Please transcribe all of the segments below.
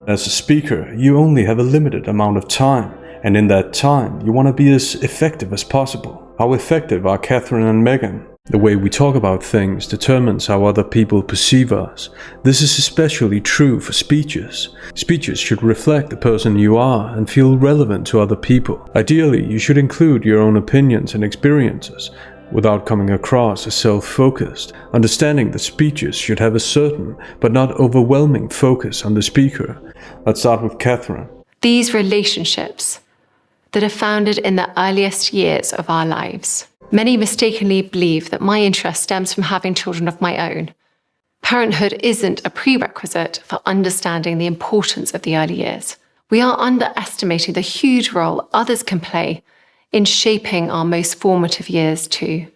As a speaker, you only have a limited amount of time, and in that time, you want to be as effective as possible. How effective are Katherine and Meghan? The way we talk about things determines how other people perceive us. This is especially true for speeches. Speeches should reflect the person you are and feel relevant to other people. Ideally, you should include your own opinions and experiences, without coming across as self-focused, understanding that speeches should have a certain but not overwhelming focus on the speaker. Let's start with Katherine. These relationships that are founded in the earliest years of our lives. Many mistakenly believe that my interest stems from having children of my own. Parenthood isn't a prerequisite for understanding the importance of the early years. We are underestimating the huge role others can play in shaping our most formative years too.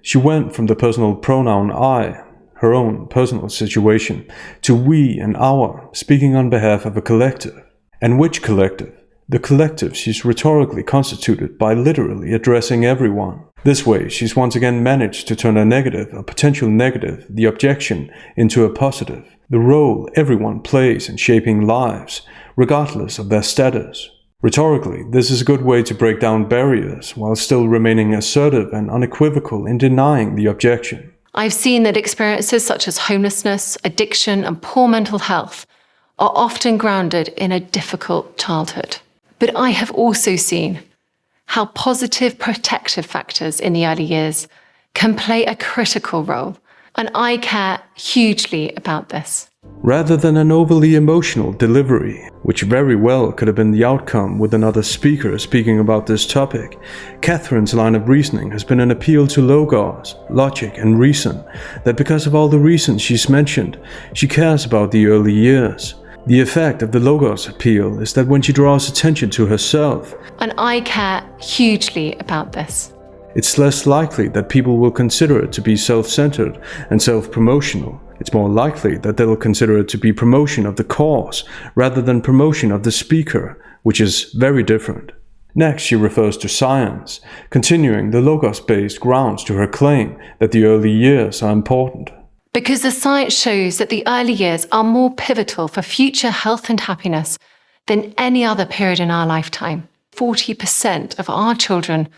She went from the personal pronoun I, her own personal situation, to we and our, speaking on behalf of a collective. And which collective? The collective she's rhetorically constituted by literally addressing everyone. This way, she's once again managed to turn a potential negative, the objection, into a positive. The role everyone plays in shaping lives, regardless of their status. Rhetorically, this is a good way to break down barriers while still remaining assertive and unequivocal in denying the objection. I've seen that experiences such as homelessness, addiction, and poor mental health are often grounded in a difficult childhood. But I have also seen how positive protective factors in the early years can play a critical role, and I care hugely about this. Rather than an overly emotional delivery, which very well could have been the outcome with another speaker speaking about this topic, Katherine's line of reasoning has been an appeal to logos, logic and reason, that because of all the reasons she's mentioned, she cares about the early years. The effect of the logos appeal is that when she draws attention to herself, and I care hugely about this, it's less likely that people will consider it to be self-centered and self-promotional. It's more likely that they'll consider it to be promotion of the cause rather than promotion of the speaker, which is very different. Next, she refers to science, continuing the logos-based grounds to her claim that the early years are important. Because the science shows that the early years are more pivotal for future health and happiness than any other period in our lifetime. 40% of our children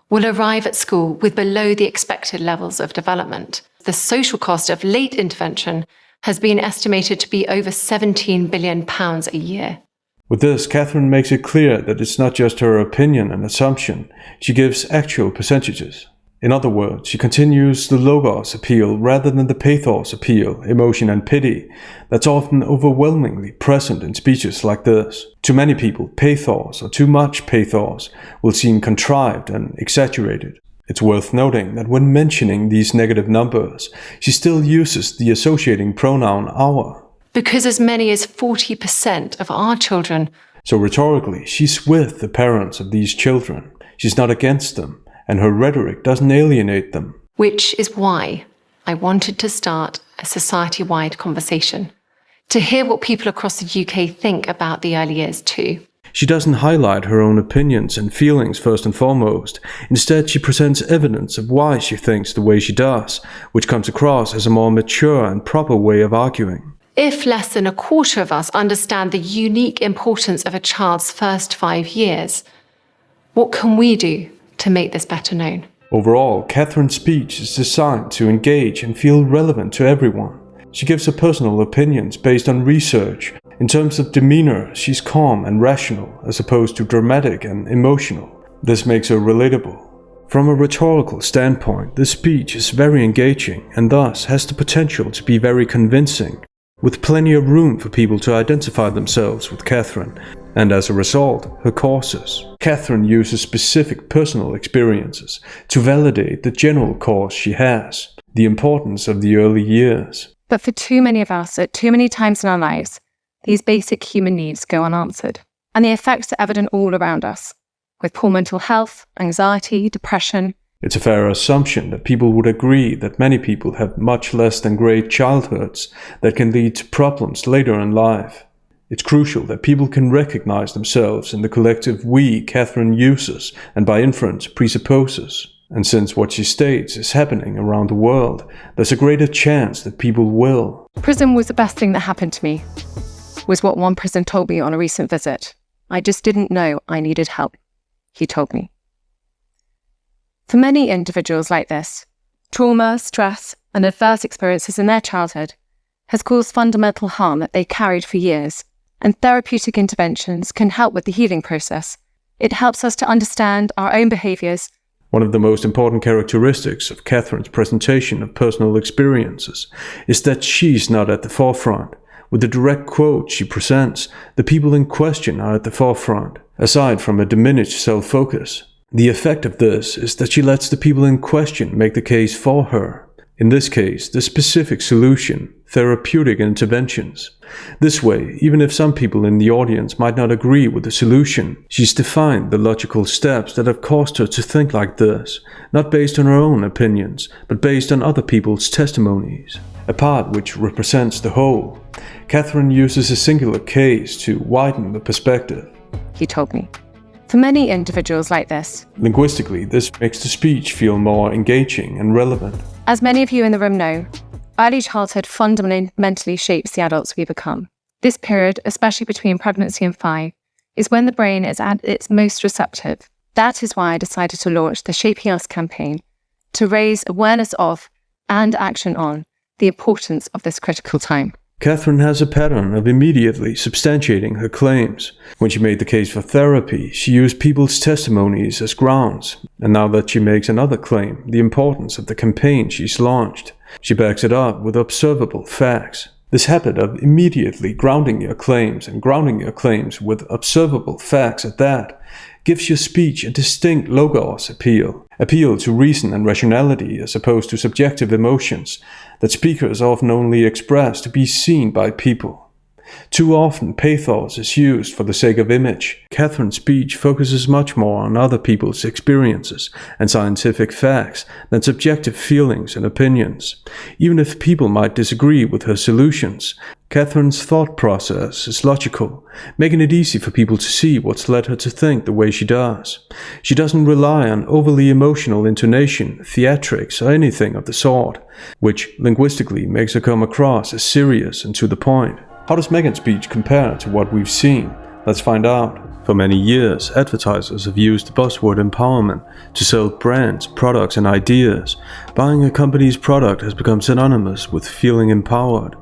will arrive at school with below the expected levels of development. The social cost of late intervention has been estimated to be over £17 billion a year. With this, Katherine makes it clear that it's not just her opinion and assumption, she gives actual percentages. In other words, she continues the logos appeal rather than the pathos appeal, emotion and pity, that's often overwhelmingly present in speeches like this. To many people, pathos or too much pathos will seem contrived and exaggerated. It's worth noting that when mentioning these negative numbers, she still uses the associating pronoun our. Because as many as 40% of our children. So rhetorically, she's with the parents of these children. She's not against them. And her rhetoric doesn't alienate them. Which is why I wanted to start a society-wide conversation, to hear what people across the UK think about the early years too. She doesn't highlight her own opinions and feelings first and foremost. Instead, she presents evidence of why she thinks the way she does, which comes across as a more mature and proper way of arguing. If less than a quarter of us understand the unique importance of a child's first 5 years, what can we do to make this better known? Overall, Katherine's speech is designed to engage and feel relevant to everyone. She gives her personal opinions based on research. In terms of demeanor, she's calm and rational, as opposed to dramatic and emotional. This makes her relatable. From a rhetorical standpoint, this speech is very engaging and thus has the potential to be very convincing, with plenty of room for people to identify themselves with Katherine, and as a result, her causes. Katherine uses specific personal experiences to validate the general cause she has, the importance of the early years. But for too many of us, at too many times in our lives, these basic human needs go unanswered, and the effects are evident all around us, with poor mental health, anxiety, depression. It's a fair assumption that people would agree that many people have much less than great childhoods that can lead to problems later in life. It's crucial that people can recognize themselves in the collective we Katherine uses and by inference presupposes. And since what she states is happening around the world, there's a greater chance that people will. Prison was the best thing that happened to me. was what one prison told me on a recent visit. I just didn't know I needed help, he told me. For many individuals like this, trauma, stress, and adverse experiences in their childhood has caused fundamental harm that they carried for years, and therapeutic interventions can help with the healing process. It helps us to understand our own behaviours. One of the most important characteristics of Catherine's presentation of personal experiences is that she's not at the forefront. With the direct quote she presents, the people in question are at the forefront, aside from a diminished self-focus. The effect of this is that she lets the people in question make the case for her. In this case, the specific solution, therapeutic interventions. This way, even if some people in the audience might not agree with the solution, she's defined the logical steps that have caused her to think like this, not based on her own opinions, but based on other people's testimonies. A part which represents the whole. Katherine uses a singular case to widen the perspective, he told me. For many individuals like this, linguistically, this makes the speech feel more engaging and relevant. As many of you in the room know, early childhood fundamentally shapes the adults we become. This period, especially between pregnancy and 5, is when the brain is at its most receptive. That is why I decided to launch the Shaping Us campaign, to raise awareness of and action on the importance of this critical time. Katherine has a pattern of immediately substantiating her claims. When she made the case for therapy, she used people's testimonies as grounds. And now that she makes another claim, the importance of the campaign she's launched, she backs it up with observable facts. This habit of immediately grounding your claims and grounding your claims with observable facts at that gives your speech a distinct logos appeal to reason and rationality as opposed to subjective emotions that speakers often only express to be seen by people. Too often, pathos is used for the sake of image. Katherine's speech focuses much more on other people's experiences and scientific facts than subjective feelings and opinions. Even if people might disagree with her solutions, Katherine's thought process is logical, making it easy for people to see what's led her to think the way she does. She doesn't rely on overly emotional intonation, theatrics, or anything of the sort, which linguistically makes her come across as serious and to the point. How does Meghan's speech compare to what we've seen? Let's find out. For many years, advertisers have used the buzzword empowerment to sell brands, products, and ideas. Buying a company's product has become synonymous with feeling empowered.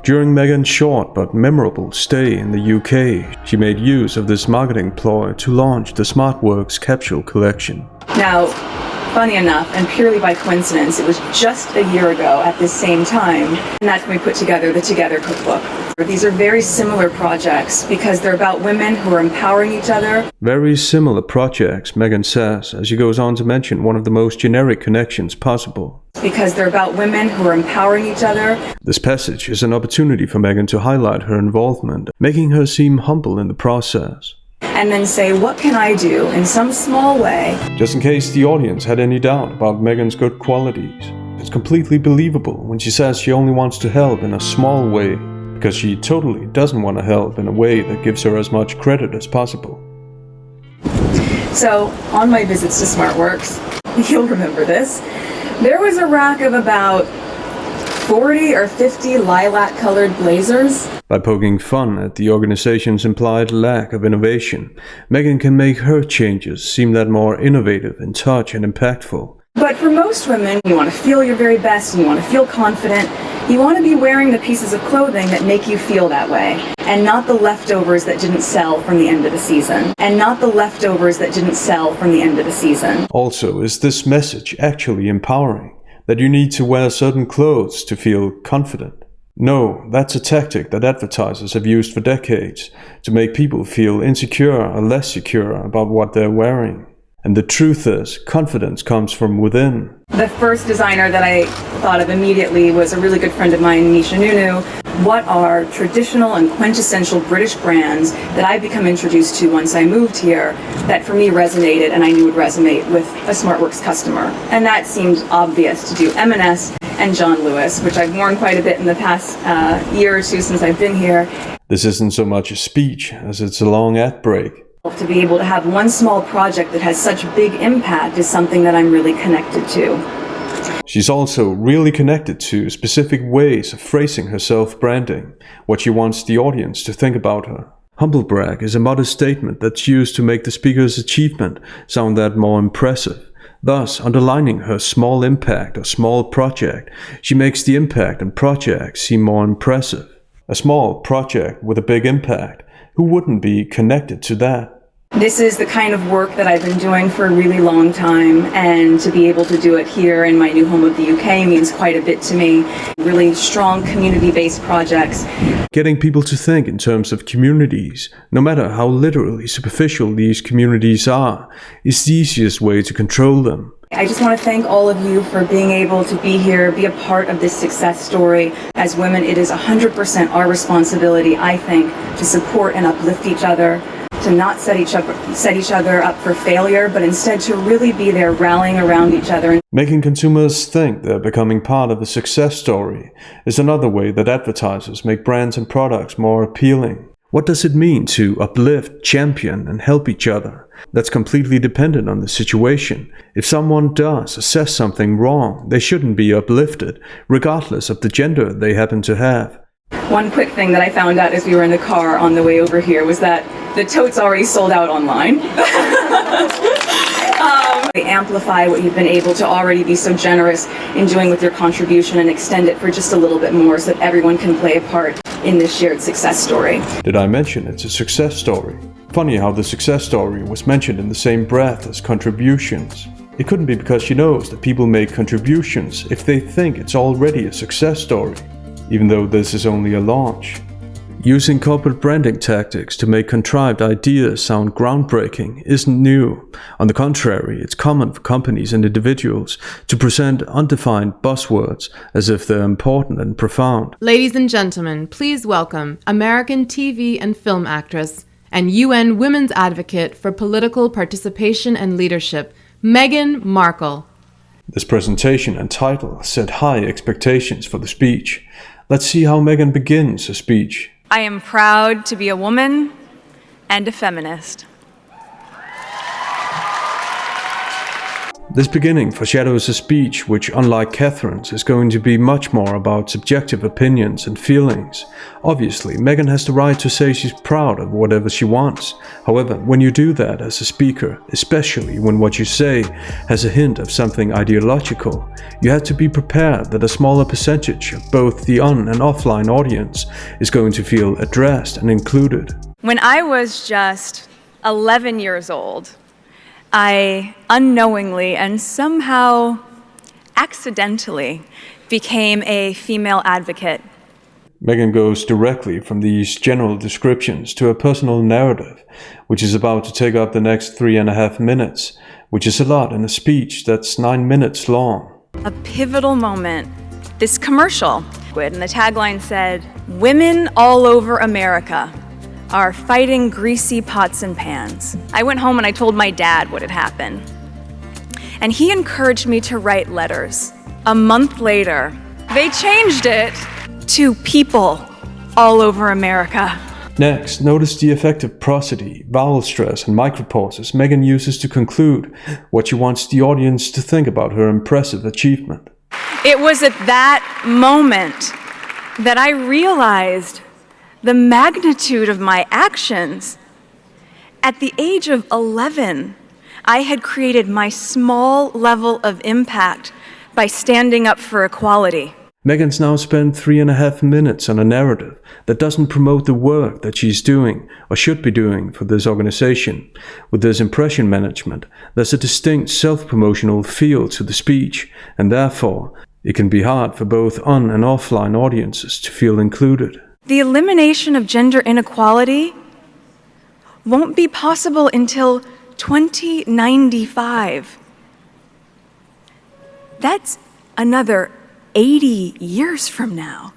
During Meghan's short but memorable stay in the UK, she made use of this marketing ploy to launch the Smart Works Capsule Collection. Now, funny enough, and purely by coincidence, it was just a year ago at this same time, and that's when we put together the Together cookbook. These are very similar projects because they're about women who are empowering each other. Very similar projects, Meghan says, as she goes on to mention one of the most generic connections possible. Because they're about women who are empowering each other. This passage is an opportunity for Meghan to highlight her involvement, making her seem humble in the process. And then say, what can I do in some small way? Just in case the audience had any doubt about Meghan's good qualities. It's completely believable when she says she only wants to help in a small way, because she totally doesn't want to help in a way that gives her as much credit as possible. So, on my visits to Smart Works, you'll remember this, there was a rack of about 40 or 50 lilac-colored blazers. By poking fun at the organization's implied lack of innovation, Meghan can make her changes seem that more innovative in touch and impactful. But for most women, you want to feel your very best, and you want to feel confident. You want to be wearing the pieces of clothing that make you feel that way, and not the leftovers that didn't sell from the end of the season. Also, is this message actually empowering? That you need to wear certain clothes to feel confident? No, that's a tactic that advertisers have used for decades to make people feel insecure or less secure about what they're wearing. And the truth is, confidence comes from within. The first designer that I thought of immediately was a really good friend of mine, Nisha Nunu. What are traditional and quintessential British brands that I've become introduced to once I moved here that for me resonated and I knew would resonate with a SmartWorks customer? And that seemed obvious to do. M&S and John Lewis, which I've worn quite a bit in the past year or two since I've been here. This isn't so much a speech as it's a long ad break. To be able to have one small project that has such big impact is something that I'm really connected to. She's also really connected to specific ways of phrasing her self-branding, what she wants the audience to think about her. Humble brag is a modest statement that's used to make the speaker's achievement sound that more impressive. Thus, underlining her small impact or small project, she makes the impact and project seem more impressive. A small project with a big impact, who wouldn't be connected to that? This is the kind of work that I've been doing for a really long time, and to be able to do it here in my new home of the UK means quite a bit to me. Really strong community-based projects. Getting people to think in terms of communities, no matter how literally superficial these communities are, is the easiest way to control them. I just want to thank all of you for being able to be here, be a part of this success story. As women, it is 100% our responsibility, I think, to support and uplift each other, to not set each other up for failure, but instead to really be there rallying around each other. Making consumers think they're becoming part of a success story is another way that advertisers make brands and products more appealing. What does it mean to uplift, champion, and help each other? That's completely dependent on the situation. If someone does or says something wrong, they shouldn't be uplifted, regardless of the gender they happen to have. One quick thing that I found out as we were in the car on the way over here was that the tote's already sold out online. They amplify what you've been able to already be so generous in doing with your contribution, and extend it for just a little bit more so that everyone can play a part in this shared success story. Did I mention it's a success story? Funny how the success story was mentioned in the same breath as contributions. It couldn't be because she knows that people make contributions if they think it's already a success story, even though this is only a launch. Using corporate branding tactics to make contrived ideas sound groundbreaking isn't new. On the contrary, it's common for companies and individuals to present undefined buzzwords as if they're important and profound. Ladies and gentlemen, please welcome American TV and film actress and UN Women's Advocate for Political Participation and Leadership, Meghan Markle. This presentation and title set high expectations for the speech. Let's see how Meghan begins her speech. I am proud to be a woman and a feminist. This beginning foreshadows a speech which, unlike Catherine's, is going to be much more about subjective opinions and feelings. Obviously, Meghan has the right to say she's proud of whatever she wants. However, when you do that as a speaker, especially when what you say has a hint of something ideological, you have to be prepared that a smaller percentage of both the on- and offline audience is going to feel addressed and included. When I was just 11 years old, I unknowingly and somehow accidentally became a female advocate. Meghan goes directly from these general descriptions to a personal narrative, which is about to take up the next 3.5 minutes, which is a lot in a speech that's 9 minutes long. A pivotal moment, this commercial, and the tagline said, "Women all over America are fighting greasy pots and pans." I went home and I told my dad what had happened. And he encouraged me to write letters. A month later, they changed it to people all over America. Next, notice the effective prosody, vowel stress, and micropauses Meghan uses to conclude what she wants the audience to think about her impressive achievement. It was at that moment that I realized the magnitude of my actions. At the age of 11, I had created my small level of impact by standing up for equality. Meghan's now spent 3.5 minutes on a narrative that doesn't promote the work that she's doing or should be doing for this organization. With this impression management, there's a distinct self-promotional feel to the speech, and therefore, it can be hard for both on- and offline audiences to feel included. The elimination of gender inequality won't be possible until 2095. That's another 80 years from now.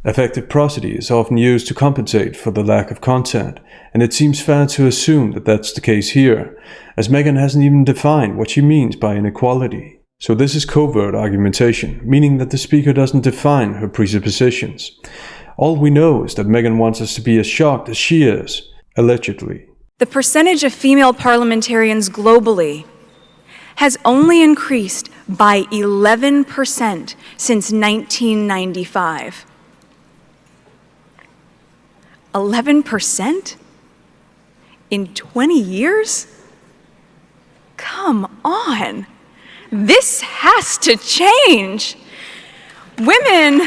Effective prosody is often used to compensate for the lack of content, and it seems fair to assume that that's the case here, as Meghan hasn't even defined what she means by inequality. So this is covert argumentation, meaning that the speaker doesn't define her presuppositions. All we know is that Meghan wants us to be as shocked as she is, allegedly. The percentage of female parliamentarians globally has only increased by 11% since 1995. 11%? In 20 years? Come on. This has to change. Women.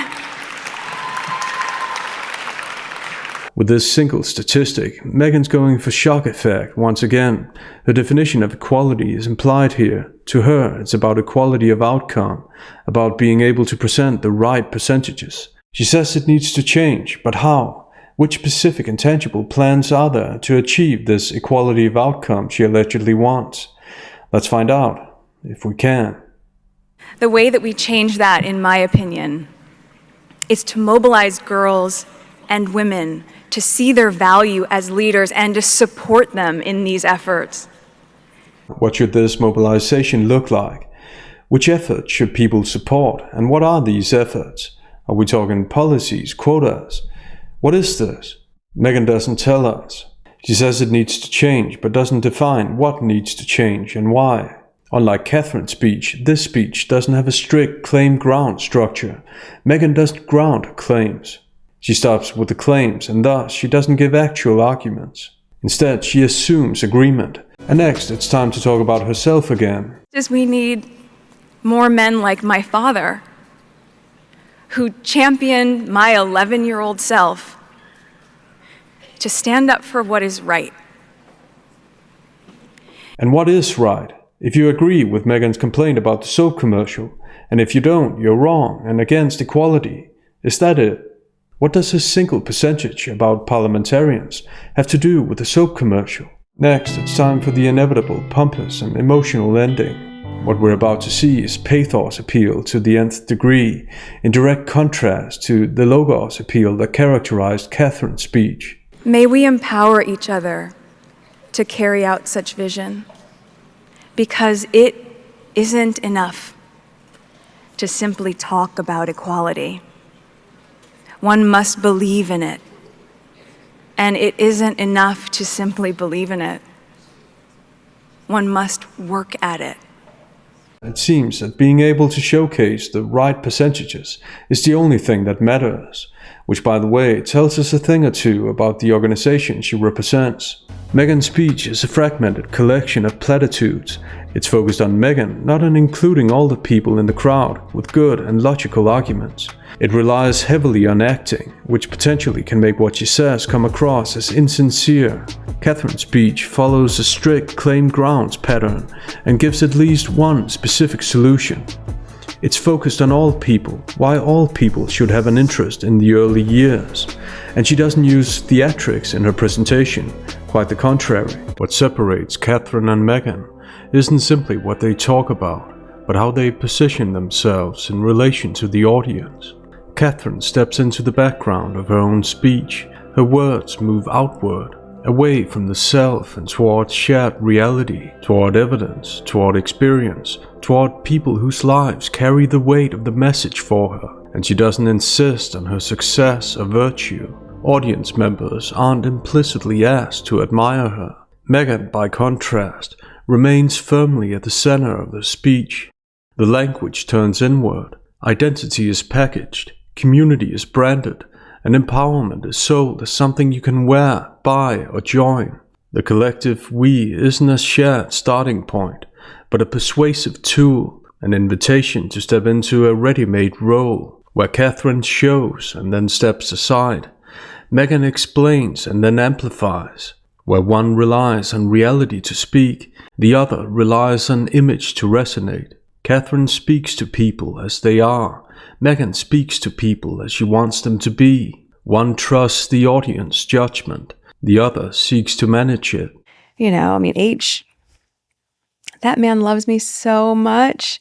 With this single statistic, Meghan's going for shock effect once again. Her definition of equality is implied here. To her, it's about equality of outcome, about being able to present the right percentages. She says it needs to change, but how? Which specific and tangible plans are there to achieve this equality of outcome she allegedly wants? Let's find out, if we can. The way that we change that, in my opinion, is to mobilize girls and women to see their value as leaders and to support them in these efforts. What should this mobilization look like? Which efforts should people support? And what are these efforts? Are we talking policies, quotas? What is this? Meghan doesn't tell us. She says it needs to change, but doesn't define what needs to change and why. Unlike Katherine's speech, this speech doesn't have a strict claim-ground structure. Meghan doesn't ground her claims. She stops with the claims, and thus she doesn't give actual arguments. Instead, she assumes agreement. And next, it's time to talk about herself again. We need more men like my father, who championed my 11-year-old self to stand up for what is right. And what is right? If you agree with Meghan's complaint about the soap commercial, and if you don't, you're wrong and against equality. Is that it? What does a single percentage about parliamentarians have to do with the soap commercial? Next, it's time for the inevitable, pompous and emotional ending. What we're about to see is pathos appeal to the nth degree, in direct contrast to the logos appeal that characterized Katherine's speech. May we empower each other to carry out such vision, because it isn't enough to simply talk about equality. One must believe in it, and it isn't enough to simply believe in it. One must work at it. It seems that being able to showcase the right percentages is the only thing that matters, which, by the way, tells us a thing or two about the organization she represents. Meghan's speech is a fragmented collection of platitudes. It's focused on Meghan, not on including all the people in the crowd with good and logical arguments. It relies heavily on acting, which potentially can make what she says come across as insincere. Katherine's speech follows a strict claim grounds pattern and gives at least one specific solution. It's focused on all people, why all people should have an interest in the early years. And she doesn't use theatrics in her presentation, quite the contrary. What separates Katherine and Meghan isn't simply what they talk about, but how they position themselves in relation to the audience. Katherine steps into the background of her own speech. Her words move outward, away from the self and towards shared reality, toward evidence, toward experience, toward people whose lives carry the weight of the message for her. And she doesn't insist on her success or virtue. Audience members aren't implicitly asked to admire her. Meghan, by contrast, remains firmly at the center of the speech. The language turns inward. Identity is packaged. Community is branded, and empowerment is sold as something you can wear, buy, or join. The collective we isn't a shared starting point, but a persuasive tool, an invitation to step into a ready-made role, where Katherine shows and then steps aside. Meghan explains and then amplifies. Where one relies on reality to speak, the other relies on image to resonate. Katherine speaks to people as they are. Meghan speaks to people as she wants them to be. One trusts the audience judgment. The other seeks to manage it. H, that man loves me so much.